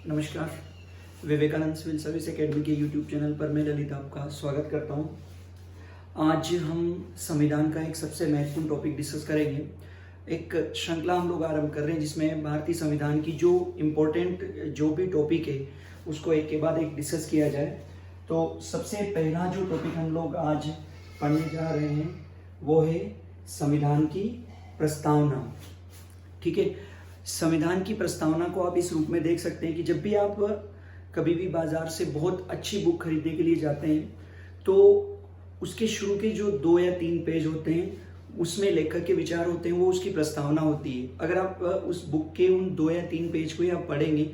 नमस्कार। Vivekananda civil service academy के YouTube channel पर मैं ललित आपका स्वागत करता हूं। आज हम संविधान का एक सबसे महत्वपूर्ण टॉपिक डिस्कस करेंगे। एक श्रृंखला हम लोग आरंभ कर रहे हैं जिसमें भारतीय संविधान की जो इम्पोर्टेंट जो भी टॉपिक है उसको एक के बाद एक डिस्कस किया जाए। तो सबसे पहला जो टॉपिक हम लोग आज पढ़ने जा रहे हैं वो है संविधान की प्रस्तावना। ठीक है, संविधान की प्रस्तावना को आप इस रूप में देख सकते हैं कि जब भी आप कभी भी बाजार से बहुत अच्छी बुक खरीदने के लिए जाते हैं तो उसके शुरू के जो 2 या 3 पेज होते हैं उसमें लेखक के विचार होते हैं, वो उसकी प्रस्तावना होती है। अगर आप उस बुक के उन 2 या 3 पेज को ही आप पढ़ेंगे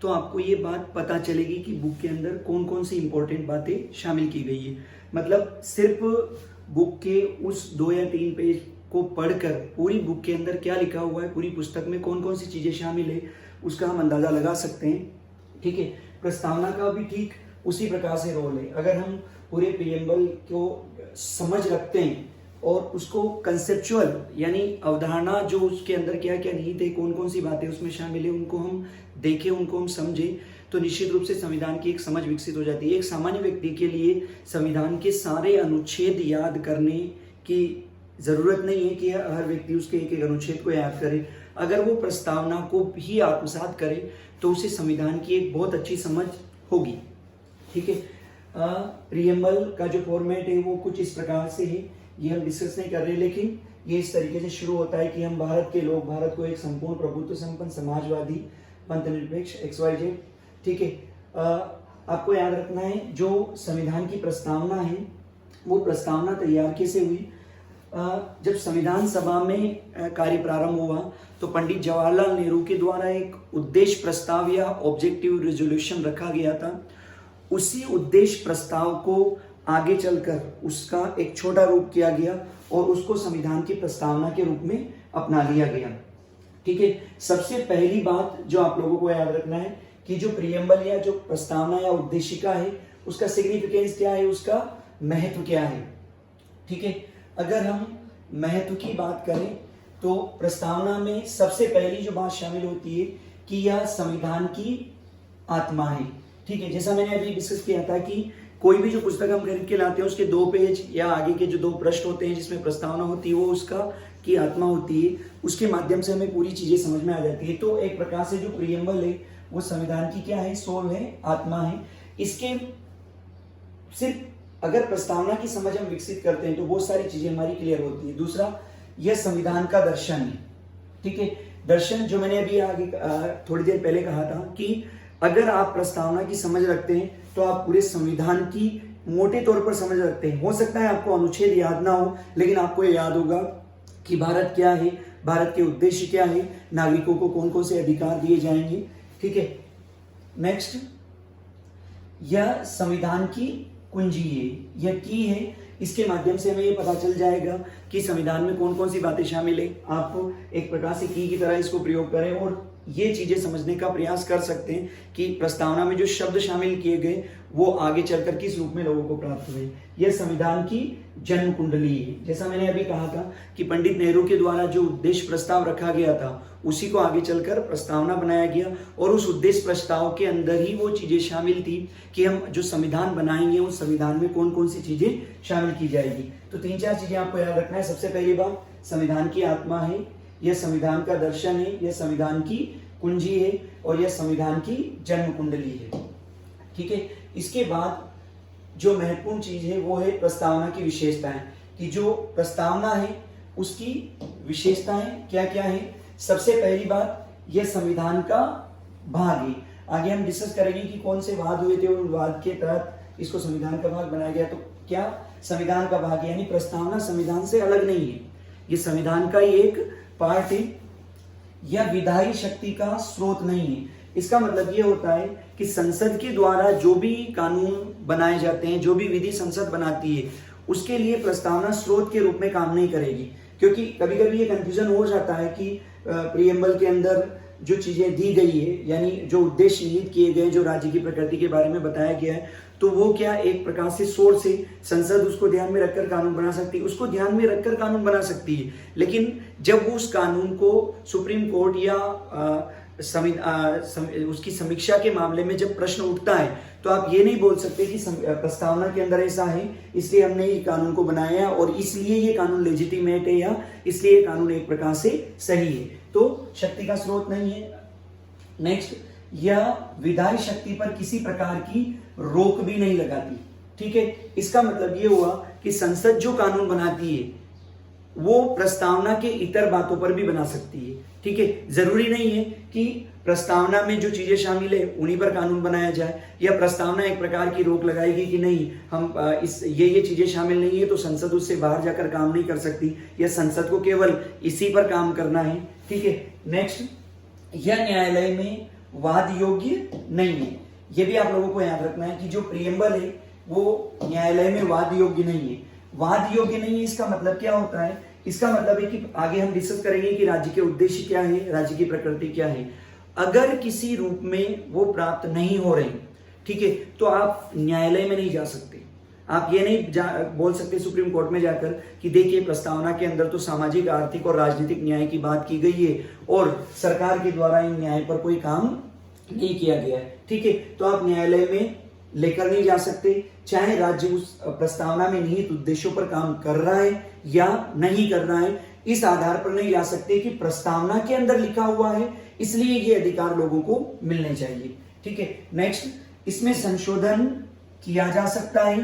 तो आपको ये बात पता चलेगी कि बुक के अंदर कौन कौन सी इंपॉर्टेंट बातें शामिल की गई है। मतलब सिर्फ बुक के उस 2 या 3 पेज को पढ़कर पूरी बुक के अंदर क्या लिखा हुआ है, पूरी पुस्तक में कौन कौन सी चीजें शामिल है, उसका हम अंदाजा लगा सकते हैं। ठीक है, प्रस्तावना का भी ठीक उसी प्रकार से रोल है। अगर हम पूरे प्रीएम्बल को समझ रखते हैं और उसको कंसेप्चुअल यानी अवधारणा जो उसके अंदर क्या क्या निहित है, कौन कौन सी बातें उसमें शामिल है, उनको हम देखें, उनको हम समझें तो निश्चित रूप से संविधान की एक समझ विकसित हो जाती है। एक सामान्य व्यक्ति के लिए संविधान के सारे अनुच्छेद याद करने की जरूरत नहीं है कि हर व्यक्ति उसके एक एक अनुच्छेद को याद करे। अगर वो प्रस्तावना को भी आत्मसात करे तो उसे संविधान की एक बहुत अच्छी समझ होगी। ठीक है, प्रीएम्बल का जो फॉर्मेट है वो कुछ इस प्रकार से है, ये हम डिस्कस नहीं कर रहे, लेकिन ये इस तरीके से शुरू होता है कि हम भारत के लोग भारत को एक संपूर्ण प्रभुत्व संपन्न समाजवादी पंथ निरपेक्ष XYZ। ठीक है, आपको याद रखना है जो संविधान की प्रस्तावना है वो प्रस्तावना तैयार कैसे हुई। जब संविधान सभा में कार्य प्रारंभ हुआ तो पंडित जवाहरलाल नेहरू के द्वारा एक उद्देश्य प्रस्ताव या ऑब्जेक्टिव रेजोल्यूशन रखा गया था। उसी उद्देश्य प्रस्ताव को आगे चलकर उसका एक छोटा रूप किया गया और उसको संविधान की प्रस्तावना के रूप में अपना लिया गया। ठीक है, सबसे पहली बात जो आप लोगों को याद रखना है कि जो प्रीएम्बल या जो प्रस्तावना या उद्देशिका है उसका सिग्निफिकेंस क्या है, उसका महत्व क्या है। ठीक है, अगर हम महत्व की बात करें तो प्रस्तावना में सबसे पहली जो बात शामिल होती है कि यह संविधान की आत्मा है। ठीक है, जैसा मैंने अभी डिस्कस किया था कि कोई भी जो पुस्तक हम खरीद के लाते हैं उसके 2 पेज या आगे के जो 2 पृष्ठ होते हैं जिसमें प्रस्तावना होती है वो उसका की आत्मा होती है, उसके माध्यम से हमें पूरी चीजें समझ में आ जाती है। तो एक प्रकार से जो प्रीएम्बल है वो संविधान की क्या है, सोल है, आत्मा है। इसके सिर्फ अगर प्रस्तावना की समझ हम विकसित करते हैं तो बहुत सारी चीजें हमारी क्लियर होती है। दूसरा, यह संविधान का दर्शन है। ठीक है, दर्शन जो मैंने अभी आगे थोड़ी देर पहले कहा था कि अगर आप प्रस्तावना की समझ रखते हैं तो आप पूरे संविधान की मोटे तौर पर समझ रखते हैं। हो सकता है आपको अनुच्छेद याद ना हो, लेकिन आपको ये याद होगा कि भारत क्या है, भारत के उद्देश्य क्या है, नागरिकों को कौन कौन से अधिकार दिए जाएंगे। ठीक है, नेक्स्ट, यह संविधान की कुंजी है, यह की है। इसके माध्यम से हमें ये पता चल जाएगा कि संविधान में कौन कौन सी बातें शामिल है। आप एक प्रकार से की तरह इसको प्रयोग करें और ये चीजें समझने का प्रयास कर सकते हैं कि प्रस्तावना में जो शब्द शामिल किए गए वो आगे चलकर किस रूप में लोगों को प्राप्त हुए। यह संविधान की जन्म कुंडली है। जैसा मैंने अभी कहा था कि पंडित नेहरू के द्वारा जो उद्देश्य प्रस्ताव रखा गया था उसी को आगे चलकर प्रस्तावना बनाया गया और उस उद्देश्य प्रस्ताव के अंदर ही वो चीजें शामिल थी कि हम जो संविधान बनाएंगे उस संविधान में कौन कौन सी चीजें शामिल की जाएगी। तो 3-4 चीजें आपको याद रखना है। सबसे पहली बात, संविधान की आत्मा है, यह संविधान का दर्शन है, यह संविधान की कुंजी है और यह संविधान की जन्म कुंडली है। ठीक है, इसके बाद जो महत्वपूर्ण चीज है वो है प्रस्तावना की विशेषताएं, कि जो प्रस्तावना है उसकी विशेषताएं क्या क्या है। सबसे पहली बात, यह संविधान का भाग है। आगे हम डिस्कस करेंगे कि कौन से वाद हुए थे और वाद के तहत इसको संविधान का भाग बनाया गया। तो क्या संविधान का भाग यानी प्रस्तावना संविधान से अलग नहीं है, ये संविधान का ही एक पार्ट है। यह विधायी शक्ति का स्रोत नहीं है। इसका मतलब यह होता है कि संसद के द्वारा जो भी कानून बनाए जाते हैं, जो भी विधि संसद बनाती है, उसके लिए प्रस्तावना स्रोत के रूप में काम नहीं करेगी। क्योंकि कभी कभी ये कंफ्यूजन हो जाता है कि प्रीएम्बल के अंदर जो चीजें दी गई है यानी जो उद्देश्य निहित किए गए, जो राज्य की प्रकृति के बारे में बताया गया है, तो वो क्या एक प्रकार से सोर्स है। संसद उसको ध्यान में रखकर कानून बना सकती है, उसको ध्यान में रखकर कानून बना सकती है, लेकिन जब वो उस कानून को सुप्रीम कोर्ट या उसकी समीक्षा के मामले में जब प्रश्न उठता है तो आप ये नहीं बोल सकते कि प्रस्तावना के अंदर ऐसा है इसलिए हमने ये कानून को बनाया और इसलिए ये कानून लेजिटिमेट है या इसलिए ये कानून एक प्रकार से सही है, तो शक्ति का स्रोत नहीं है। नेक्स्ट, यह विधायी शक्ति पर किसी प्रकार की रोक भी नहीं लगाती। ठीक है, इसका मतलब ये हुआ कि संसद जो कानून बनाती है वो प्रस्तावना के इतर बातों पर भी बना सकती है। ठीक है, जरूरी नहीं है कि प्रस्तावना में जो चीजें शामिल है उन्हीं पर कानून बनाया जाए, या प्रस्तावना एक प्रकार की रोक लगाएगी कि नहीं हम ये चीजें शामिल नहीं है तो संसद उससे बाहर जाकर काम नहीं कर सकती, या संसद को केवल इसी पर काम करना है। ठीक है, नेक्स्ट, यह न्यायालय में वाद योग्य नहीं है। यह भी आप लोगों को याद रखना है कि जो प्रियम्बल है वो न्यायालय में वाद योग्य नहीं है। वाद योग्य नहीं है इसका मतलब क्या होता है? इसका मतलब है कि आगे हम डिस्कस करेंगे कि राज्य के उद्देश्य क्या है, राज्य की प्रकृति क्या है। अगर किसी रूप में वो प्राप्त नहीं हो रहे, ठीक है, तो आप न्यायालय में नहीं जा सकते। आप ये नहीं बोल सकते सुप्रीम कोर्ट में जाकर कि देखिए प्रस्तावना के अंदर तो सामाजिक, आर्थिक और राजनीतिक न्याय की बात की गई है और सरकार के द्वारा इन न्याय पर कोई काम नहीं किया गया है। ठीक है, तो आप न्यायालय में लेकर नहीं जा सकते, चाहे राज्य उस प्रस्तावना में निहित उद्देश्यों पर काम कर रहा है या नहीं कर रहा है। इस आधार पर नहीं जा सकते कि प्रस्तावना के अंदर लिखा हुआ है इसलिए ये अधिकार लोगों को मिलने चाहिए। ठीक है, नेक्स्ट, इसमें संशोधन किया जा सकता है,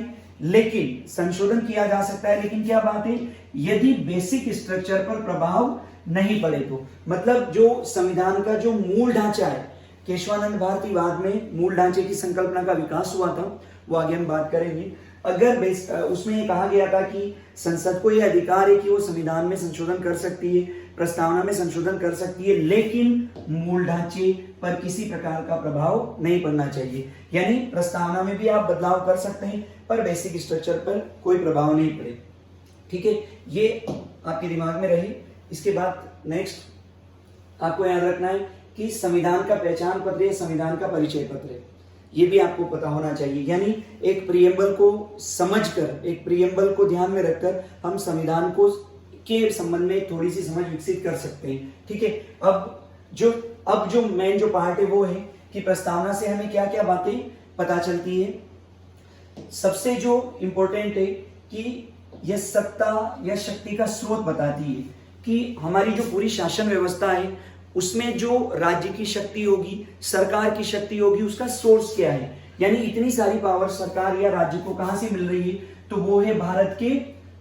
लेकिन क्या बात है, यदि बेसिक स्ट्रक्चर पर प्रभाव नहीं पड़े तो। मतलब जो संविधान का जो मूल ढांचा है, केशवानंद भारतीवाद में मूल ढांचे की संकल्पना का विकास हुआ था, वो आगे हम बात करेंगे। अगर उसमें ये कहा गया था कि संसद को यह अधिकार है कि वो संविधान में संशोधन कर सकती है, प्रस्तावना में संशोधन कर सकती है, लेकिन मूल ढांचे पर किसी प्रकार का प्रभाव नहीं पड़ना चाहिए। यानी प्रस्तावना में भी आप बदलाव कर सकते हैं पर बेसिक स्ट्रक्चर पर कोई प्रभाव नहीं पड़े। ठीक है, ये आपके दिमाग में रहे। इसके बाद नेक्स्ट आपको याद रखना है कि संविधान का पहचान पत्र है, संविधान का परिचय पत्र है, ये भी आपको पता होना चाहिए। यानी एक प्रियम्बल को समझकर, एक प्रियम्बल को ध्यान में रखकर हम संविधान को के संबंध में थोड़ी सी समझ विकसित कर सकते हैं। ठीक है, अब जो मेन जो पार्ट है वो है कि प्रस्तावना से हमें क्या क्या बातें पता चलती है। सबसे जो इंपॉर्टेंट है कि यह सत्ता या शक्ति का स्रोत बताती है कि हमारी जो पूरी शासन व्यवस्था है उसमें जो राज्य की शक्ति होगी, सरकार की शक्ति होगी, उसका सोर्स क्या है। यानी इतनी सारी पावर सरकार या राज्य को कहां से मिल रही है, तो वो है भारत के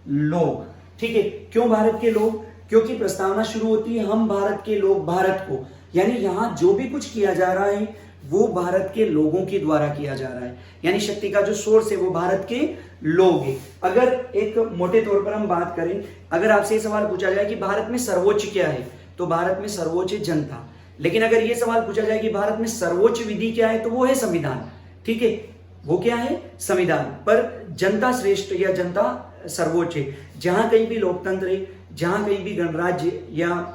लोग। ठीक है, क्यों भारत के लोग? क्योंकि प्रस्तावना शुरू होती है हम भारत के लोग, भारत को, यानी यहां जो भी कुछ किया जा रहा है वो भारत के लोगों के द्वारा किया जा रहा है। यानी शक्ति का जो सोर्स है वो भारत के लोग है। अगर एक मोटे तौर पर हम बात करें, अगर आपसे ये सवाल पूछा जाए कि भारत में सर्वोच्च क्या है, तो भारत में सर्वोच्च है जनता। लेकिन अगर यह सवाल पूछा जाए कि भारत में सर्वोच्च विधि क्या है, तो वो है संविधान। ठीक है, वो क्या है? संविधान। पर जनता श्रेष्ठ या जनता सर्वोच्च है। जहां कहीं भी लोकतंत्र है, जहां कहीं भी गणराज्य या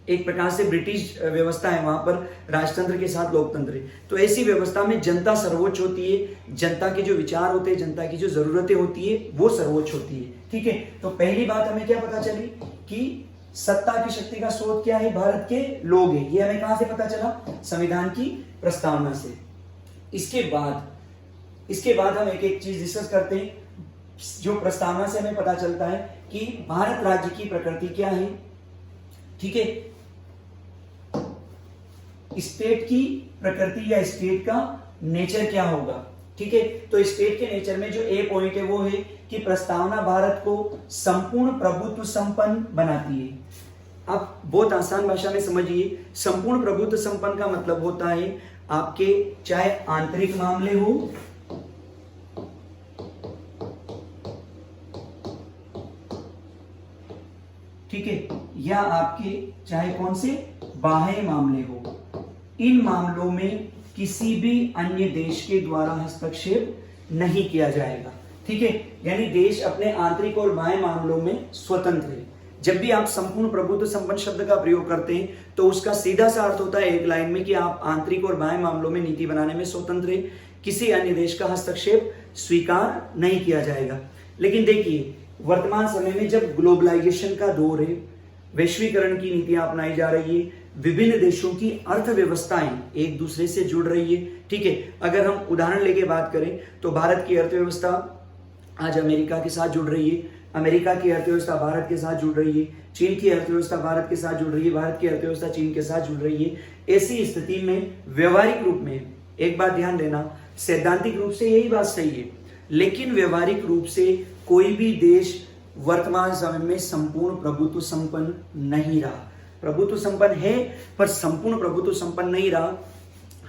एक प्रकार से ब्रिटिश व्यवस्था है, वहां पर राजतंत्र के साथ लोकतंत्र है। तो ऐसी व्यवस्था में जनता सर्वोच्च होती है, जनता के जो विचार होते हैं, जनता की जो जरूरतें होती है वो सर्वोच्च होती है। ठीक है, तो पहली बात हमें क्या पता चली कि सत्ता की शक्ति का स्रोत क्या है? भारत के लोग है। ये हमें कहां से पता चला? संविधान की प्रस्तावना से। इसके बाद हम एक एक चीज डिस्कस करते हैं। जो प्रस्तावना से हमें पता चलता है कि भारत राज्य की प्रकृति क्या है। ठीक है, स्टेट की प्रकृति या स्टेट का नेचर क्या होगा। ठीक है, तो स्टेट के नेचर में जो ए पॉइंट है वो है कि प्रस्तावना भारत को संपूर्ण प्रभुत्व संपन्न बनाती है। आप बहुत आसान भाषा में समझिए, संपूर्ण प्रभुत्व संपन्न का मतलब होता है आपके चाहे आंतरिक मामले हो, ठीक है, या आपके चाहे कौन से बाह्य मामले हो, इन मामलों में किसी भी अन्य देश के द्वारा हस्तक्षेप नहीं किया जाएगा। ठीक है, यानी देश अपने आंतरिक और बाह्य मामलों में स्वतंत्र है। जब भी आप संपूर्ण प्रभुत्व संपन्न शब्द का प्रयोग करते हैं तो उसका सीधा सा अर्थ होता है एक लाइन में कि आप आंतरिक और बाह्य मामलों में नीति बनाने में स्वतंत्र है, किसी अन्य देश का हस्तक्षेप स्वीकार नहीं किया जाएगा। लेकिन देखिए, वर्तमान समय में जब ग्लोबलाइजेशन का दौर है, वैश्वीकरण की नीतियां अपनाई जा रही है, विभिन्न देशों की अर्थव्यवस्थाएं एक दूसरे से जुड़ रही है। ठीक है, अगर हम उदाहरण लेके बात करें तो भारत की अर्थव्यवस्था आज अमेरिका के साथ जुड़ रही है, अमेरिका की अर्थव्यवस्था भारत के साथ जुड़ रही है, चीन की अर्थव्यवस्था भारत के साथ जुड़ रही है, भारत की अर्थव्यवस्था चीन के साथ जुड़ रही है। ऐसी स्थिति में व्यवहारिक रूप में एक बात ध्यान देना, सैद्धांतिक रूप से यही बात सही है, लेकिन व्यवहारिक रूप से कोई भी देश वर्तमान समय में संपूर्ण प्रभुत्व संपन्न नहीं रहा। प्रभुत्व संपन्न है पर संपूर्ण प्रभुत्व संपन्न नहीं रहा।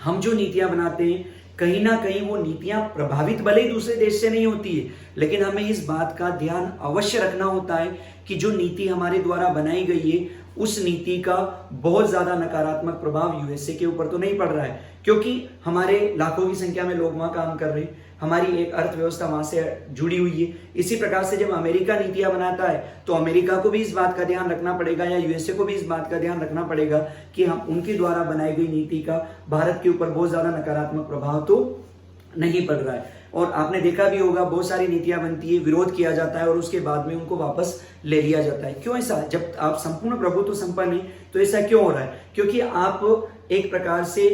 हम जो नीतियां बनाते हैं कहीं ना कहीं वो नीतियां प्रभावित भले ही दूसरे देश से नहीं होती है, लेकिन हमें इस बात का ध्यान अवश्य रखना होता है कि जो नीति हमारे द्वारा बनाई गई है उस नीति का बहुत ज्यादा नकारात्मक प्रभाव यूएसए के ऊपर तो नहीं पड़ रहा है, क्योंकि हमारे लाखों की संख्या में लोग वहां काम कर रहे हैं, हमारी एक अर्थव्यवस्था वहां से जुड़ी हुई है। इसी प्रकार से जब अमेरिका नीतियां बनाता है तो अमेरिका को भी इस बात का ध्यान रखना पड़ेगा या यूएसए को भी इस बात का ध्यान रखना पड़ेगा कि हम उनके द्वारा बनाई गई नीति का भारत के ऊपर बहुत ज्यादा नकारात्मक प्रभाव तो नहीं पड़ रहा है। और आपने देखा भी होगा बहुत सारी नीतियां बनती है, विरोध किया जाता है और उसके बाद में उनको वापस ले लिया जाता है। क्यों ऐसा? जब आप संपूर्ण प्रभुत्व संपन्न है तो ऐसा क्यों हो रहा है? क्योंकि आप एक प्रकार से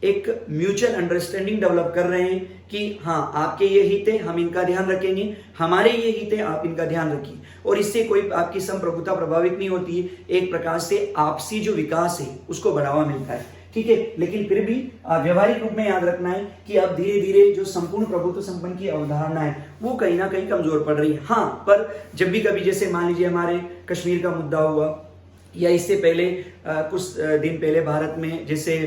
एक म्यूचुअल अंडरस्टैंडिंग डेवलप कर रहे हैं कि हाँ आपके ये हित है हम इनका ध्यान रखेंगे, हमारे ये हित है आप इनका ध्यान रखिए, और इससे कोई आपकी संप्रभुता प्रभावित नहीं होती है। एक प्रकार से आपसी जो विकास है उसको बढ़ावा मिलता है। ठीक है, लेकिन फिर भी व्यवहारिक रूप में याद रखना है कि अब धीरे धीरे जो संपूर्ण प्रभुत्व संपन्न की अवधारणा है वो कहीं ना कहीं कमजोर पड़ रही है। हाँ, पर जब भी कभी जैसे मान लीजिए हमारे कश्मीर का मुद्दा हुआ या इससे पहले कुछ दिन पहले भारत में जैसे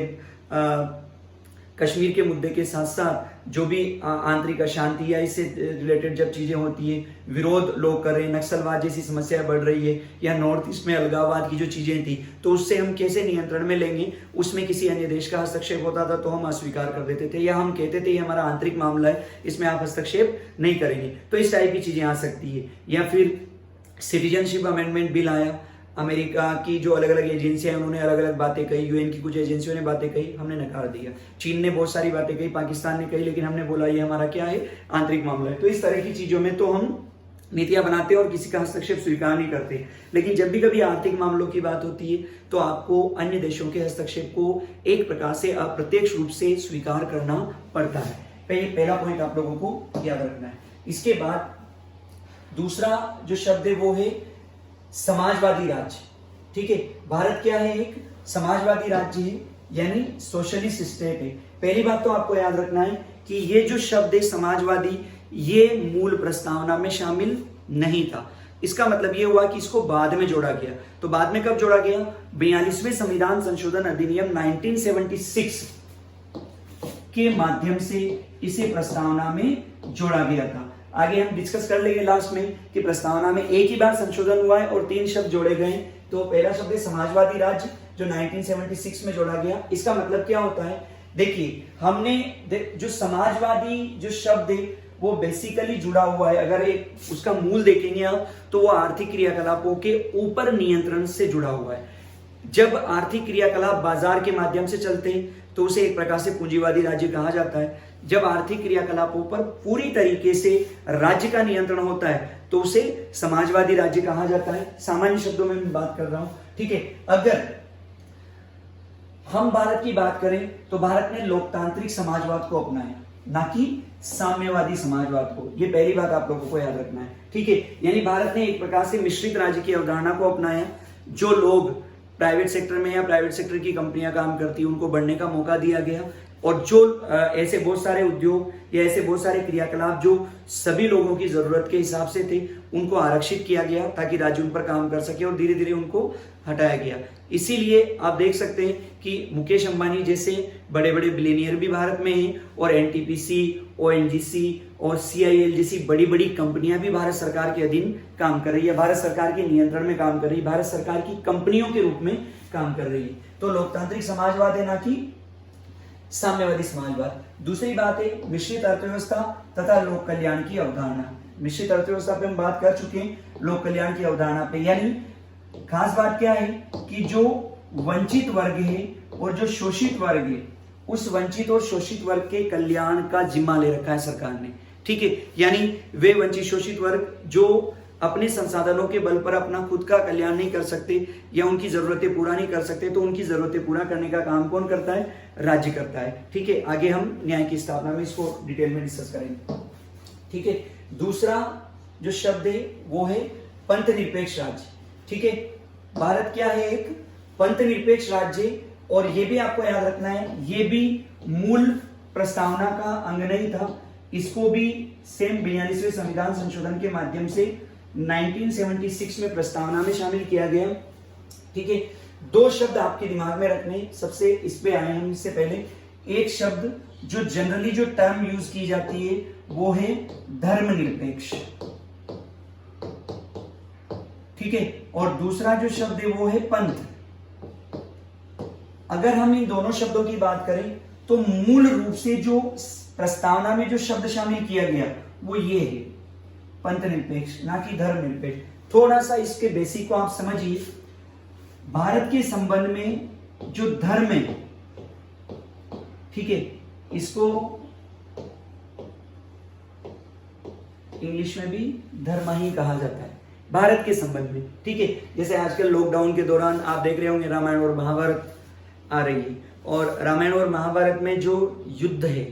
कश्मीर के मुद्दे के साथ साथ जो भी आंतरिक अशांति या इससे रिलेटेड जब चीजें होती है, विरोध लोग कर रहे हैं, नक्सलवाद जैसी समस्या बढ़ रही है या नॉर्थ ईस्ट में अलगाववाद की जो चीजें थी, तो उससे हम कैसे नियंत्रण में लेंगे, उसमें किसी अन्य देश का हस्तक्षेप होता था तो हम अस्वीकार कर देते थे या हम कहते थे ये हमारा आंतरिक मामला है, इसमें आप हस्तक्षेप नहीं करेंगे। तो इस टाइप की चीजें आ सकती है। या फिर सिटीजनशिप अमेंडमेंट बिल आया, अमेरिका की जो अलग अलग एजेंसियां हैं उन्होंने अलग अलग बातें कही, यूएन की कुछ एजेंसियों ने बातें कही, हमने नकार दिया। चीन ने बहुत सारी बातें कही, पाकिस्तान ने कही, लेकिन हमने बोला ये हमारा क्या है, आंतरिक मामला है। तो इस तरह की चीजों में तो हम नीतियां बनाते हैं और किसी का हस्तक्षेप स्वीकार नहीं करते। लेकिन जब भी कभी आर्थिक मामलों की बात होती है तो आपको अन्य देशों के हस्तक्षेप को एक प्रकार से अप्रत्यक्ष रूप से स्वीकार करना पड़ता है। पहला पॉइंट आप लोगों को याद रखना है। इसके बाद दूसरा जो शब्द है वो है समाजवादी राज्य। ठीक है, भारत क्या है, एक समाजवादी राज्य है, यानी सोशलिस्ट स्टेट है। पहली बात तो आपको याद रखना है कि ये जो शब्द है समाजवादी, ये मूल प्रस्तावना में शामिल नहीं था। इसका मतलब ये हुआ कि इसको बाद में जोड़ा गया। तो बाद में कब जोड़ा गया? 42वें संविधान संशोधन अधिनियम 1976 के माध्यम से इसे प्रस्तावना में जोड़ा गया था। आगे हम डिस्कस कर लेंगे लास्ट में कि प्रस्तावना में एक ही बार संशोधन हुआ है और 3 शब्द जोड़े गए। तो पहला शब्द है समाजवादी राज्य जो 1976 में जोड़ा गया। इसका मतलब क्या होता है? देखिए, हमने जो समाजवादी जो शब्द है वो बेसिकली जुड़ा हुआ है, अगर एक उसका मूल देखेंगे आप तो वो आर्थिक क्रियाकलापों के ऊपर नियंत्रण से जुड़ा हुआ है। जब आर्थिक क्रियाकलाप बाजार के माध्यम से चलते हैं तो उसे एक प्रकार से पूंजीवादी राज्य कहा जाता है। जब आर्थिक क्रियाकलापों पर पूरी तरीके से राज्य का नियंत्रण होता है तो उसे समाजवादी राज्य कहा जाता है। सामान्य शब्दों में मैं बात कर रहा हूं। ठीक है, अगर हम भारत की बात करें तो भारत ने लोकतांत्रिक समाजवाद को अपनाया, ना कि साम्यवादी समाजवाद को। ये पहली बात आप लोगों को याद रखना है। ठीक है, यानी भारत ने एक प्रकार से मिश्रित राज्य की अवधारणा को अपनाया। जो लोग प्राइवेट सेक्टर में या प्राइवेट सेक्टर की कंपनियां काम करती हैं उनको बढ़ने का मौका दिया गया, और जो ऐसे बहुत सारे उद्योग या ऐसे बहुत सारे क्रियाकलाप जो सभी लोगों की जरूरत के हिसाब से थे उनको आरक्षित किया गया ताकि राज्य उन पर काम कर सके, और धीरे धीरे उनको हटाया गया। इसीलिए आप देख सकते हैं कि मुकेश अंबानी जैसे बड़े बड़े बिलियनियर भी भारत में हैं, और एनटीपीसी, ओएनजीसी और सीआईएल जैसी बड़ी बड़ी कंपनियां भी भारत सरकार के अधीन काम कर रही है, भारत सरकार के नियंत्रण में काम कर रही है, भारत सरकार की कंपनियों के रूप में काम कर रही है। तो लोकतांत्रिक समाजवाद है, ना कि साम्यवादी समाजवाद। दूसरी बात है मिश्रित अर्थव्यवस्था तथा लोक कल्याण की अवधारणा। मिश्रित अर्थव्यवस्था पे हम बात कर चुके हैं, लोक कल्याण की अवधारणा पे, यानी खास बात क्या है कि जो वंचित वर्ग है और जो शोषित वर्ग है, उस वंचित और शोषित वर्ग के कल्याण का जिम्मा ले रखा है सरकार ने। ठीक है, यानी वे वंचित शोषित वर्ग जो अपने संसाधनों के बल पर अपना खुद का कल्याण नहीं कर सकते या उनकी जरूरतें पूरा नहीं कर सकते, तो उनकी जरूरतें पूरा करने का काम कौन करता है? राज्य करता है। ठीक है, आगे हम न्याय की स्थापना में इसको डिटेल में डिस्कस करेंगे। ठीक है, दूसरा जो शब्द है वो है पंथ निरपेक्ष राज्य। ठीक है, भारत क्या है? एक पंथ निरपेक्ष राज्य। और ये भी आपको याद रखना है, ये भी मूल प्रस्तावना का अंग नहीं था, इसको भी सेम 42वें संविधान संशोधन के माध्यम से 1976 में प्रस्तावना में शामिल किया गया। ठीक है, दो शब्द आपके दिमाग में रखने, सबसे इस पे आए हम इससे पहले। एक शब्द जो जनरली जो टर्म यूज की जाती है वो है धर्मनिरपेक्ष। ठीक है, और दूसरा जो शब्द है वो है पंथ। अगर हम इन दोनों शब्दों की बात करें तो मूल रूप से जो प्रस्तावना में जो शब्द शामिल किया गया वो ये है, पंथ निरपेक्ष, ना कि धर्म निरपेक्ष। थोड़ा सा इसके बेसिक को आप समझिए। भारत के संबंध में जो धर्म है, ठीक है, इसको इंग्लिश में भी धर्म ही कहा जाता है भारत के संबंध में। ठीक है, जैसे आजकल लॉकडाउन के दौरान आप देख रहे होंगे रामायण और महाभारत आ रही है, और रामायण और महाभारत में जो युद्ध है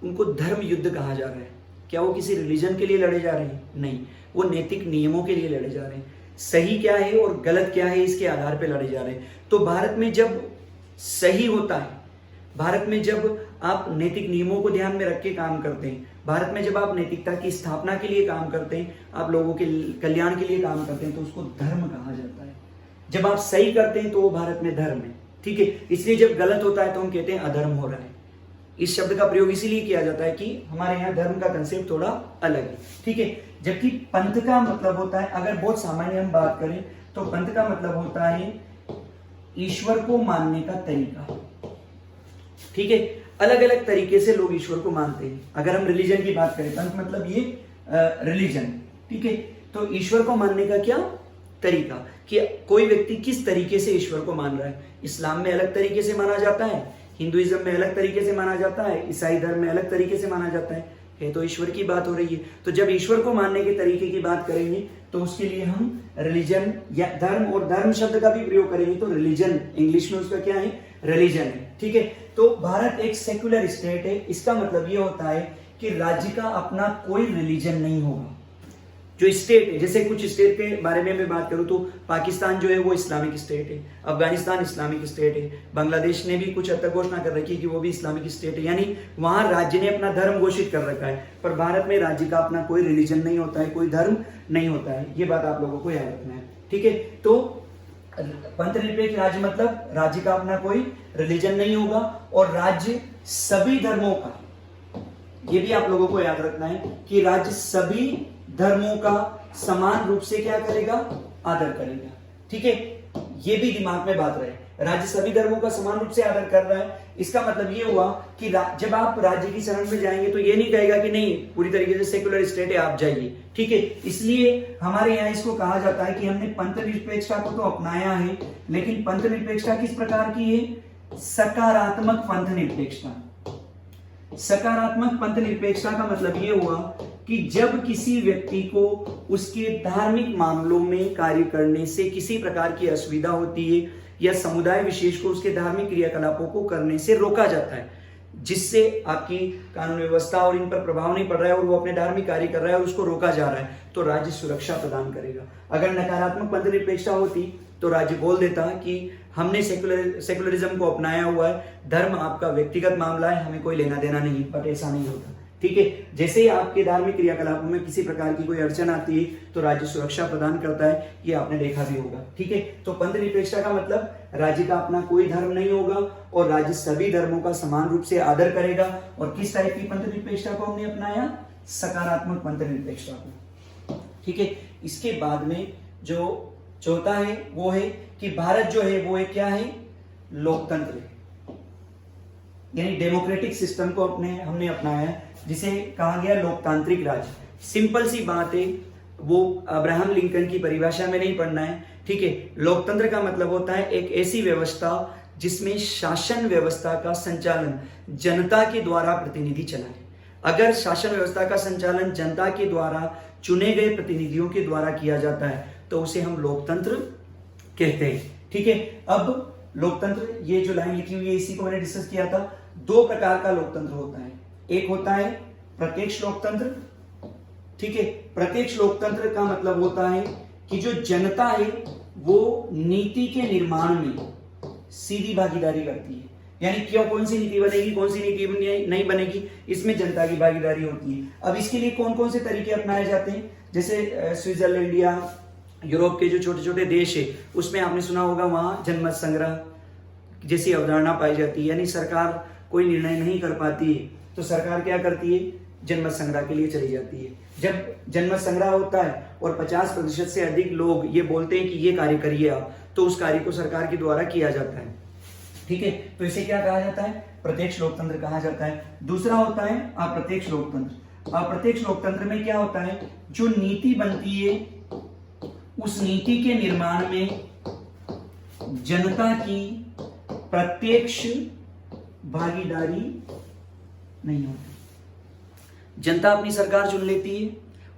उनको धर्म युद्ध कहा जा रहा है। क्या वो किसी रिलीजन के लिए लड़े जा रहे हैं? नहीं, वो नैतिक नियमों के लिए लड़े जा रहे हैं। सही क्या है और गलत क्या है इसके आधार पर लड़े जा रहे हैं। तो भारत में जब सही होता है, भारत में जब आप नैतिक नियमों को ध्यान में रख के काम करते हैं, भारत में जब आप नैतिकता की स्थापना के लिए काम करते हैं, आप लोगों के कल्याण के लिए काम करते हैं, तो उसको धर्म कहा जाता है। जब आप सही करते हैं तो वो भारत में धर्म है। ठीक है, इसलिए जब गलत होता है तो हम कहते हैं अधर्म हो रहा है। इस शब्द का प्रयोग इसीलिए किया जाता है कि हमारे यहाँ धर्म का कंसेप्ट थोड़ा अलग है। ठीक है, जबकि पंथ का मतलब होता है, अगर बहुत सामान्य हम बात करें तो पंथ का मतलब होता है ईश्वर को मानने का तरीका। ठीक है, अलग अलग तरीके से लोग ईश्वर को मानते हैं। अगर हम रिलीजन की बात करें, पंथ मतलब ये रिलीजन। ठीक है, तो ईश्वर को मानने का क्या तरीका, कि कोई व्यक्ति किस तरीके से ईश्वर को मान रहा है। इस्लाम में अलग तरीके से माना जाता है, हिंदुइज्म में अलग तरीके से माना जाता है, ईसाई धर्म में अलग तरीके से माना जाता है। तो ईश्वर की बात हो रही है, तो जब ईश्वर को मानने के तरीके की बात करेंगे तो उसके लिए हम रिलीजन या धर्म, और धर्म शब्द का भी प्रयोग करेंगे तो रिलीजन, इंग्लिश में उसका क्या है? रिलीजन है। ठीक है, तो भारत एक सेक्युलर स्टेट है। इसका मतलब ये होता है कि राज्य का अपना कोई रिलीजन नहीं होगा। जो स्टेट है, जैसे कुछ स्टेट के बारे में मैं बात करूं तो पाकिस्तान जो है वो इस्लामिक स्टेट है, अफगानिस्तान इस्लामिक स्टेट है, बांग्लादेश ने भी कुछ हद तक घोषणा कर रखी है कि वो भी इस्लामिक स्टेट है, यानी वहां राज्य ने अपना धर्म घोषित कर रखा है। पर भारत में राज्य का अपना कोई रिलीजन नहीं होता है, कोई धर्म नहीं होता है। ये बात आप लोगों को याद रखना है। ठीक है, तो पंथ निरपेक्ष राज्य मतलब राज्य का अपना कोई रिलीजन नहीं होगा, और राज्य सभी धर्मों का, ये भी आप लोगों को याद रखना है कि राज्य सभी धर्मों का समान रूप से क्या करेगा? आदर करेगा। ठीक है, ये भी दिमाग में बात रहे, राज्य सभी धर्मों का समान रूप से आदर कर रहा है। इसका मतलब ये हुआ कि जब आप राज्य की शरण में जाएंगे तो ये नहीं कहेगा कि नहीं पूरी तरीके से सेकुलर स्टेट है, आप जाइए। ठीक है, इसलिए हमारे यहाँ इसको कहा जाता है कि हमने पंथ निरपेक्षता को तो अपनाया है, लेकिन पंथ निरपेक्षता किस प्रकार की है? सकारात्मक पंथ निरपेक्षता। सकारात्मक पंथ निरपेक्षता का मतलब यह हुआ कि जब किसी व्यक्ति को उसके धार्मिक मामलों में कार्य करने से किसी प्रकार की असुविधा होती है, या समुदाय विशेष को उसके धार्मिक क्रियाकलापों को करने से रोका जाता है, जिससे आपकी कानून व्यवस्था और इन पर प्रभाव नहीं पड़ रहा है और वो अपने धार्मिक कार्य कर रहा है और उसको रोका जा रहा है, तो राज्य सुरक्षा प्रदान करेगा। अगर नकारात्मक पंथ निरपेक्षता होती तो राज्य बोल देता कि हमने सेकुलरिज्म को अपनाया हुआ है, धर्म आपका व्यक्तिगत मामला है, हमें कोई लेना देना नहीं। बट ऐसा नहीं होता। ठीक है, जैसे ही आपके धार्मिक क्रियाकलापों में किसी प्रकार की कोई अड़चन आती है तो राज्य सुरक्षा प्रदान करता है, ये आपने देखा भी होगा। ठीक है, तो पंथ निरपेक्षता का मतलब राज्य का अपना कोई धर्म नहीं होगा और राज्य सभी धर्मों का समान रूप से आदर करेगा। और किस टाइप की पंथ निरपेक्षता को हमने अपनाया? सकारात्मक पंथ निरपेक्षता को। ठीक है, इसके बाद में जो चौथा है वो है कि भारत जो है वो क्या है? लोकतंत्र है, यानी डेमोक्रेटिक सिस्टम को हमने अपनाया है, जिसे कहा गया लोकतांत्रिक राज्य। सिंपल सी बात है, वो अब्राहम लिंकन की परिभाषा में नहीं पढ़ना है। ठीक है, लोकतंत्र का मतलब होता है एक ऐसी व्यवस्था जिसमें शासन व्यवस्था का संचालन जनता के द्वारा प्रतिनिधि चलाए। अगर शासन व्यवस्था का संचालन जनता के द्वारा चुने गए प्रतिनिधियों के द्वारा किया जाता है तो उसे हम लोकतंत्र कहते हैं। ठीक है, अब लोकतंत्र, ये जो लाइन लिखी हुई है इसी को मैंने डिस्कस किया था। दो प्रकार का लोकतंत्र होता है, एक होता है प्रत्यक्ष लोकतंत्र। ठीक है, प्रत्यक्ष लोकतंत्र का मतलब होता है कि जो जनता है वो नीति के निर्माण में सीधी भागीदारी करती है, यानी क्यों कौन सी नीति बनेगी, कौन सी नीति नहीं बनेगी, इसमें जनता की भागीदारी होती है। अब इसके लिए कौन कौन से तरीके अपनाए जाते हैं, जैसे स्विट्जरलैंड या यूरोप के जो छोटे छोटे देश है उसमें आपने सुना होगा वहां जनमत संग्रह जैसी अवधारणा पाई जाती है, यानी सरकार कोई निर्णय नहीं कर पाती है तो सरकार क्या करती है, जनमत संग्रह के लिए चली जाती है। जब जनमत संग्रह होता है और 50% से अधिक लोग ये बोलते हैं कि ये कार्य करिए आप, तो उस कार्य को सरकार के द्वारा किया जाता है। ठीक है, तो इसे क्या कहा जाता है, प्रत्यक्ष लोकतंत्र कहा जाता है। दूसरा होता है अप्रत्यक्ष लोकतंत्र। अप्रत्यक्ष लोकतंत्र में क्या होता है, जो नीति बनती है उस नीति के निर्माण में जनता की प्रत्यक्ष भागीदारी नहीं होती। जनता अपनी सरकार चुन लेती है,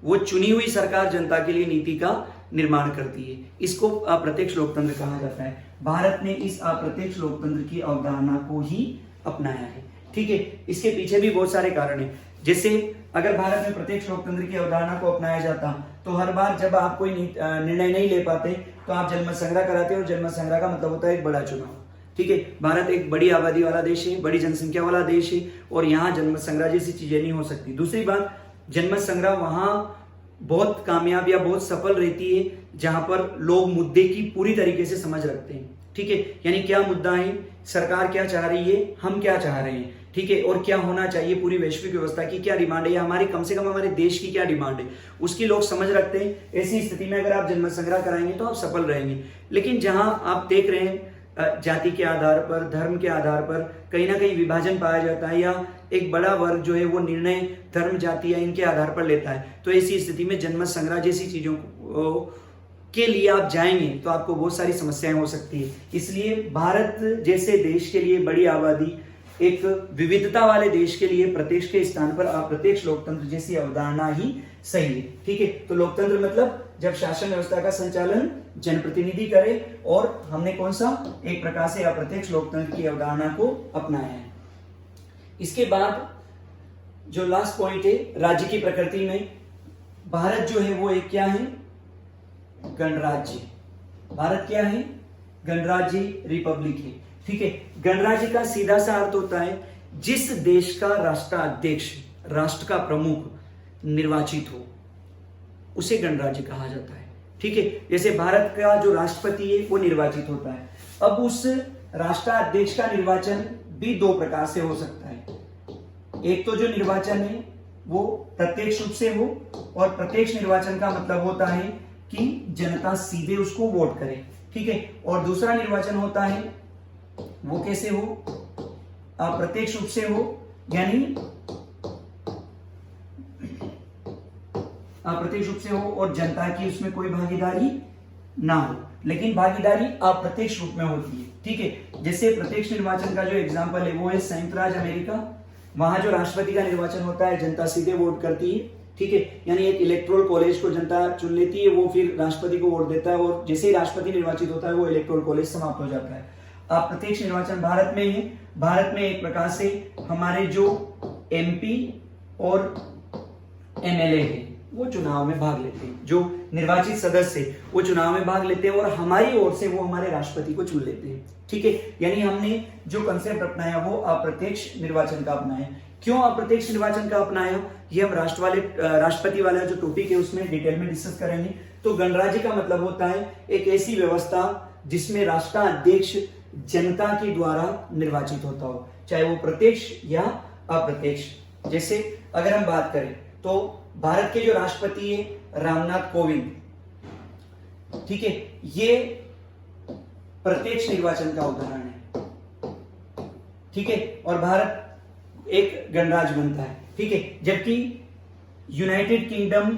वो चुनी हुई सरकार जनता के लिए नीति का निर्माण करती है, इसको अप्रत्यक्ष लोकतंत्र कहा जाता है। भारत ने इस अप्रत्यक्ष लोकतंत्र की अवधारणा को ही अपनाया है। ठीक है, इसके पीछे भी बहुत सारे कारण हैं। जैसे अगर भारत में प्रत्यक्ष लोकतंत्र की अवधारणा को अपनाया जाता तो हर बार जब आप कोई निर्णय नहीं ले पाते तो आप जनमत संग्रह कराते, और जनमत संग्रह का मतलब होता है एक बड़ा चुनाव। ठीक है, भारत एक बड़ी आबादी वाला देश है, बड़ी जनसंख्या वाला देश है, और यहाँ जनमत संग्रह जैसी चीजें नहीं हो सकती। दूसरी बात, जनमत संग्रह वहां बहुत कामयाब या बहुत सफल रहती है जहां पर लोग मुद्दे की पूरी तरीके से समझ रखते हैं। ठीक है, यानी क्या मुद्दा है, सरकार क्या चाह रही है, हम क्या चाह रहे हैं, ठीक है, और क्या होना चाहिए, पूरी वैश्विक व्यवस्था की क्या डिमांड है, या हमारी कम से कम हमारे देश की क्या डिमांड है, उसकी लोग समझ रखते हैं। ऐसी स्थिति में अगर आप जनमत संग्रह कराएंगे तो आप सफल रहेंगे। लेकिन जहां आप देख रहे हैं जाति के आधार पर, धर्म के आधार पर कहीं ना कहीं विभाजन पाया जाता है, या एक बड़ा वर्ग जो है वो निर्णय धर्म, जाति या इनके आधार पर लेता है, तो ऐसी स्थिति में जनमत संग्रह जैसी चीजों के लिए आप जाएंगे तो आपको बहुत सारी समस्याएं हो सकती है। इसलिए भारत जैसे देश के लिए, बड़ी आबादी, एक विविधता वाले देश के लिए प्रत्यक्ष के स्थान पर अप्रत्यक्ष लोकतंत्र जैसी अवधारणा ही सही है। ठीक है, तो लोकतंत्र मतलब जब शासन व्यवस्था का संचालन जनप्रतिनिधि करे, और हमने कौन सा, एक प्रकार से अप्रत्यक्ष लोकतंत्र की अवधारणा को अपनाया है। इसके बाद जो लास्ट पॉइंट है, राज्य की प्रकृति में भारत जो है वो एक क्या है, गणराज्य। भारत क्या है, गणराज्य रिपब्लिक है। ठीक है, गणराज्य का सीधा सा अर्थ होता है जिस देश का राष्ट्राध्यक्ष, राष्ट्र का प्रमुख निर्वाचित हो, उसे गणराज्य कहा जाता है। ठीक है, जैसे भारत का जो राष्ट्रपति है वो निर्वाचित होता है। अब उस राष्ट्राध्यक्ष का निर्वाचन भी दो प्रकार से हो सकता है। एक तो जो निर्वाचन है वो प्रत्यक्ष रूप से हो, और प्रत्यक्ष निर्वाचन का मतलब होता है कि जनता सीधे उसको वोट करे। ठीक है, और दूसरा निर्वाचन होता है वो कैसे हो, अप्रत्यक्ष रूप से हो, यानी अप्रत्यक्ष रूप से हो और जनता की उसमें कोई भागीदारी ना हो, लेकिन भागीदारी अप्रत्यक्ष रूप में होती है। ठीक है, जैसे प्रत्यक्ष निर्वाचन का जो एग्जांपल है वो है संयुक्त राज्य अमेरिका। वहां जो राष्ट्रपति का निर्वाचन होता है जनता सीधे वोट करती है। ठीक है, यानी एक इलेक्टोरल कॉलेज को जनता चुन लेती है, वो फिर राष्ट्रपति को वोट देता है, और जैसे ही राष्ट्रपति निर्वाचित होता है वो इलेक्टोरल कॉलेज समाप्त हो जाता है। अप्रत्यक्ष निर्वाचन भारत में है। भारत में एक प्रकार से हमारे जो एमपी और एमएलए है वो चुनाव में भाग लेते हैं, जो निर्वाचित सदस्य वो चुनाव में भाग लेते हैं, और हमारी ओर से वो हमारे राष्ट्रपति को चुन लेते हैं। ठीक है, यानी हमने जो कंसेप्ट अपनाया वो अप्रत्यक्ष निर्वाचन का अपनाया। क्यों अप्रत्यक्ष निर्वाचन का अपनाया, ये हम राष्ट्रपति वाला जो टॉपिक है उसमें डिटेल में डिस्कस करेंगे। तो गणराज्य का मतलब होता है एक ऐसी व्यवस्था जिसमें राष्ट्राध्यक्ष जनता के द्वारा निर्वाचित होता हो, चाहे वो प्रत्यक्ष या अप्रत्यक्ष। जैसे अगर हम बात करें तो भारत के जो राष्ट्रपति है रामनाथ कोविंद, ठीक है, ये प्रत्यक्ष निर्वाचन का उदाहरण है। ठीक है, और भारत एक गणराज्य बनता है। ठीक है, जबकि यूनाइटेड किंगडम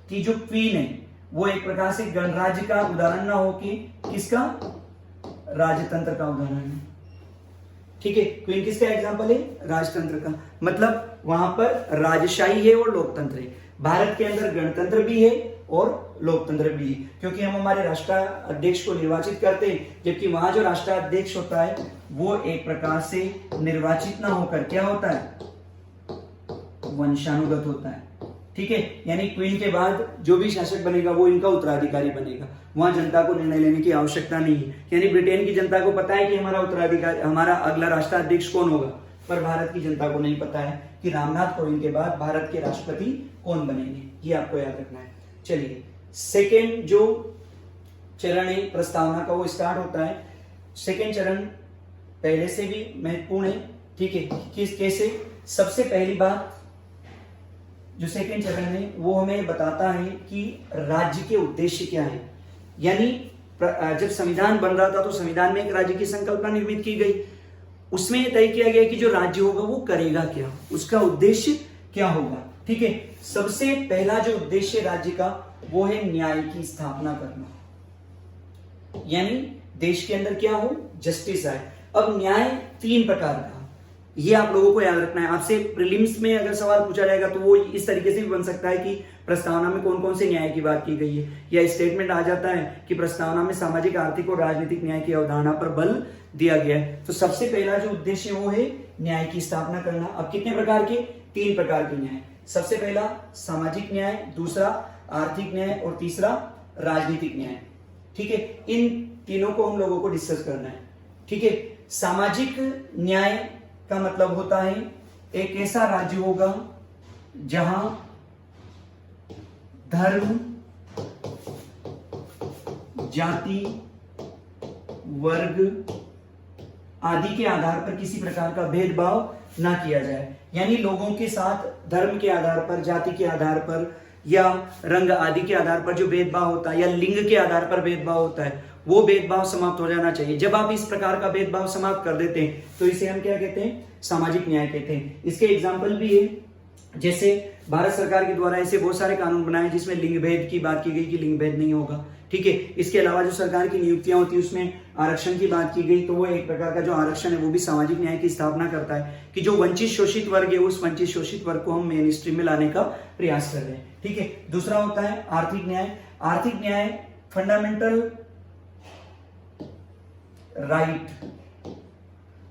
की जो क्वीन है वो एक प्रकार से गणराज्य का उदाहरण ना हो कि किसका, राजतंत्र का उदाहरण है। ठीक है, क्वीन किसका एग्जाम्पल है? राजतंत्र का। मतलब वहां पर राजशाही है और लोकतंत्र है। भारत के अंदर गणतंत्र भी है और लोकतंत्र भी है, क्योंकि हम हमारे राष्ट्राध्यक्ष को निर्वाचित करते हैं, जबकि वहां जो राष्ट्राध्यक्ष होता है वो एक प्रकार से निर्वाचित ना होकर क्या होता है? वंशानुगत होता है। ठीक है, यानी क्वीन के बाद जो भी शासक बनेगा वो इनका उत्तराधिकारी बनेगा। वहां जनता को निर्णय लेने की आवश्यकता नहीं है। यानी ब्रिटेन की जनता को पता है कि हमारा उत्तराधिकारी, हमारा अगला राष्ट्राध्यक्ष कौन होगा, पर भारत की जनता को नहीं पता है कि रामनाथ कोविंद के बाद भारत के राष्ट्रपति कौन बनेंगे। ये आपको याद रखना है। चलिए, सेकेंड जो चरण है प्रस्तावना का वो स्टार्ट होता है। सेकेंड चरण पहले से भी महत्वपूर्ण है। ठीक है, किस कैसे? सबसे पहली बात जो सेकेंड चरण है वो हमें बताता है कि राज्य के उद्देश्य क्या है। यानी जब संविधान बन रहा था तो संविधान में एक राज्य की संकल्पना निर्मित की गई, उसमें तय किया गया कि जो राज्य होगा वो करेगा क्या, उसका उद्देश्य क्या होगा। ठीक है, सबसे पहला जो उद्देश्य राज्य का वो है न्याय की स्थापना करना, यानी देश के अंदर क्या हो? जस्टिस आए। अब न्याय 3 प्रकार का, ये आप लोगों को याद रखना है। आपसे प्रीलिम्स में अगर सवाल पूछा जाएगा तो वो इस तरीके से भी बन सकता है कि प्रस्तावना में कौन कौन से न्याय की बात की गई है, या स्टेटमेंट आ जाता है कि प्रस्तावना में सामाजिक, आर्थिक और राजनीतिक न्याय की अवधारणा पर बल दिया गया है। तो सबसे पहला जो उद्देश्य वो है न्याय की स्थापना करना। अब कितने प्रकार के? 3 प्रकार के न्याय। सबसे पहला सामाजिक न्याय, दूसरा आर्थिक न्याय और तीसरा राजनीतिक न्याय। ठीक है, इन तीनों को हम लोगों को डिस्कस करना है। ठीक है, सामाजिक न्याय का मतलब होता है एक ऐसा राज्य होगा जहां धर्म, जाति, वर्ग आदि के आधार पर किसी प्रकार का भेदभाव ना किया जाए। यानी लोगों के साथ धर्म के आधार पर, जाति के आधार पर या रंग आदि के आधार पर जो भेदभाव होता है या लिंग के आधार पर भेदभाव होता है वो भेदभाव समाप्त हो जाना चाहिए। जब आप इस प्रकार का भेदभाव समाप्त कर देते हैं तो इसे हम क्या कहते हैं? सामाजिक न्याय कहते हैं। इसके एग्जाम्पल भी है, जैसे भारत सरकार के द्वारा ऐसे बहुत सारे कानून बनाए जिसमें लिंग भेद की बात की गई कि लिंग भेद नहीं होगा। ठीक है, इसके अलावा जो सरकार की नियुक्तियां होती है उसमें आरक्षण की बात की गई, तो वो एक प्रकार का जो आरक्षण है वो भी सामाजिक न्याय की स्थापना करता है कि जो वंचित शोषित वर्ग है उस वंचित शोषित वर्ग को हम मेन स्ट्रीम में लाने का प्रयास कर रहे हैं। ठीक है, दूसरा होता है आर्थिक न्याय। आर्थिक न्याय फंडामेंटल राइट